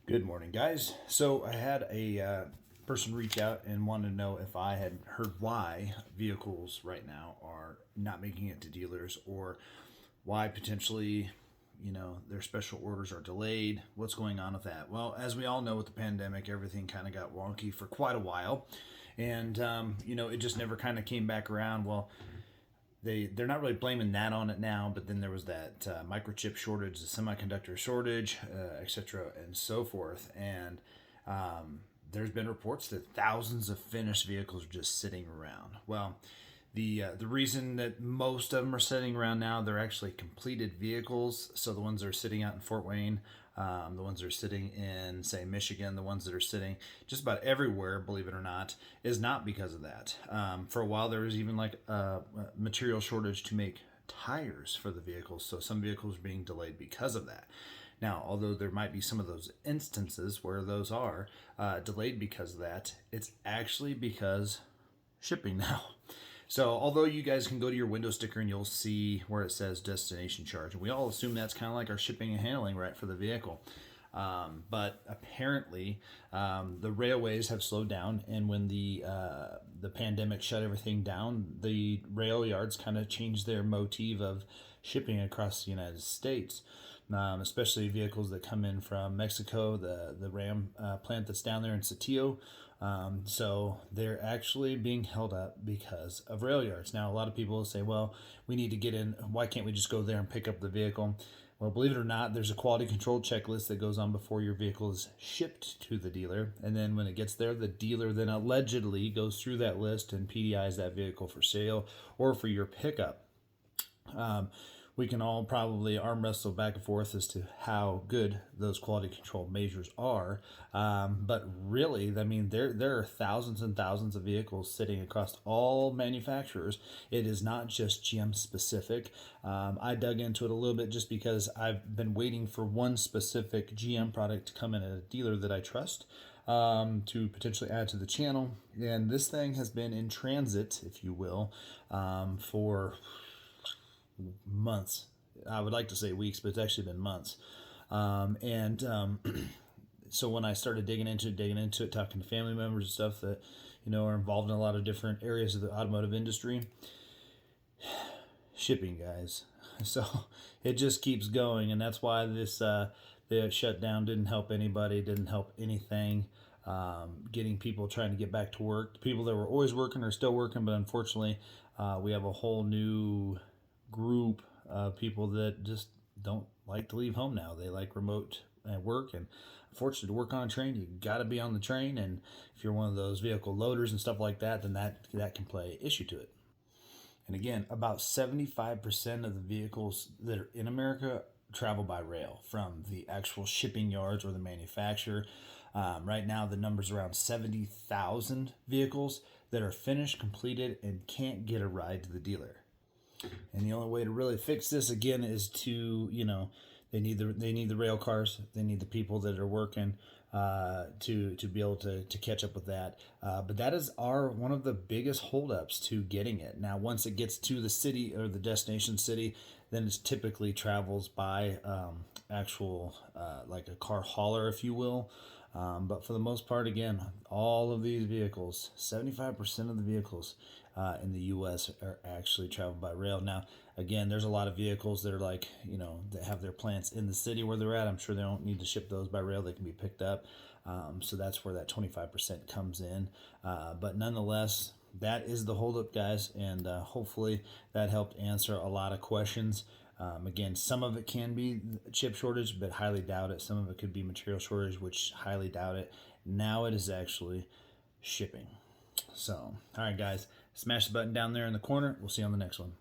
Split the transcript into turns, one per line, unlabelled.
Good morning, guys. So I had a person reach out and wanted to know if I had heard why vehicles right now are not making it to dealers, or why potentially, their special orders are delayed. What's going on with that? Well, as we all know, with the pandemic, everything kind of got wonky for quite a while, and it just never kind of came back around. Well, they're not really blaming that on it now, but then there was that microchip shortage, the semiconductor shortage, etc., and so forth. And there's been reports that thousands of finished vehicles are just sitting around. Well, the reason that most of them are sitting around now, they're actually completed vehicles. So the ones that are sitting out in Fort Wayne, the ones that are sitting in, say, Michigan, the ones that are sitting just about everywhere, believe it or not, is not because of that. For a while, there was even like a material shortage to make tires for the vehicles. So some vehicles are being delayed because of that. Now, although there might be some of those instances where those are delayed because of that, it's actually because shipping now. So, although you guys can go to your window sticker and you'll see where it says destination charge, and we all assume that's kind of like our shipping and handling, right, for the vehicle. But apparently, the railways have slowed down, and when the pandemic shut everything down, the rail yards kind of changed their motif of shipping across the United States. Especially vehicles that come in from Mexico, the Ram plant that's down there in Saltillo. So they're actually being held up because of rail yards. Now, a lot of people say, well, we need to get in. Why can't we just go there and pick up the vehicle? Well, believe it or not, there's a quality control checklist that goes on before your vehicle is shipped to the dealer. And then when it gets there, the dealer then allegedly goes through that list and PDIs that vehicle for sale or for your pickup. We can all probably arm wrestle back and forth as to how good those quality control measures are. But really, I mean, there are thousands and thousands of vehicles sitting across all manufacturers. It is not just GM specific. I dug into it a little bit just because I've been waiting for one specific GM product to come in at a dealer that I trust, to potentially add to the channel. And this thing has been in transit, if you will, for months. I would like to say weeks, but it's actually been months. So when I started digging into it, talking to family members and stuff that are involved in a lot of different areas of the automotive industry, shipping, guys. So it just keeps going, and that's why this the shutdown didn't help anybody, didn't help anything. Getting people trying to get back to work. People that were always working are still working, but unfortunately, we have a whole new group of people that just don't like to leave home now. They like remote work, and unfortunately, to work on a train, you got to be on the train. And if you're one of those vehicle loaders and stuff like that, then that can play issue to it. And again, about 75% of the vehicles that are in America travel by rail from the actual shipping yards or the manufacturer. Right now, the number's around 70,000 vehicles that are finished, completed, and can't get a ride to the dealer. And the only way to really fix this again is to, they need the rail cars, they need the people that are working to be able to catch up with that. But that is one of the biggest holdups to getting it. Now, once it gets to the city or the destination city, then it typically travels by actual like a car hauler, if you will. But for the most part, again, all of these vehicles, 75% of the vehicles in the U.S. are actually traveled by rail. Now, again, there's a lot of vehicles that are like, that have their plants in the city where they're at. I'm sure they don't need to ship those by rail. They can be picked up. So that's where that 25% comes in. But nonetheless, that is the holdup, guys. And hopefully that helped answer a lot of questions. Again, some of it can be chip shortage, but highly doubt it. Some of it could be material shortage, which highly doubt it. Now it is actually shipping. So, all right, guys, smash the button down there in the corner. We'll see you on the next one.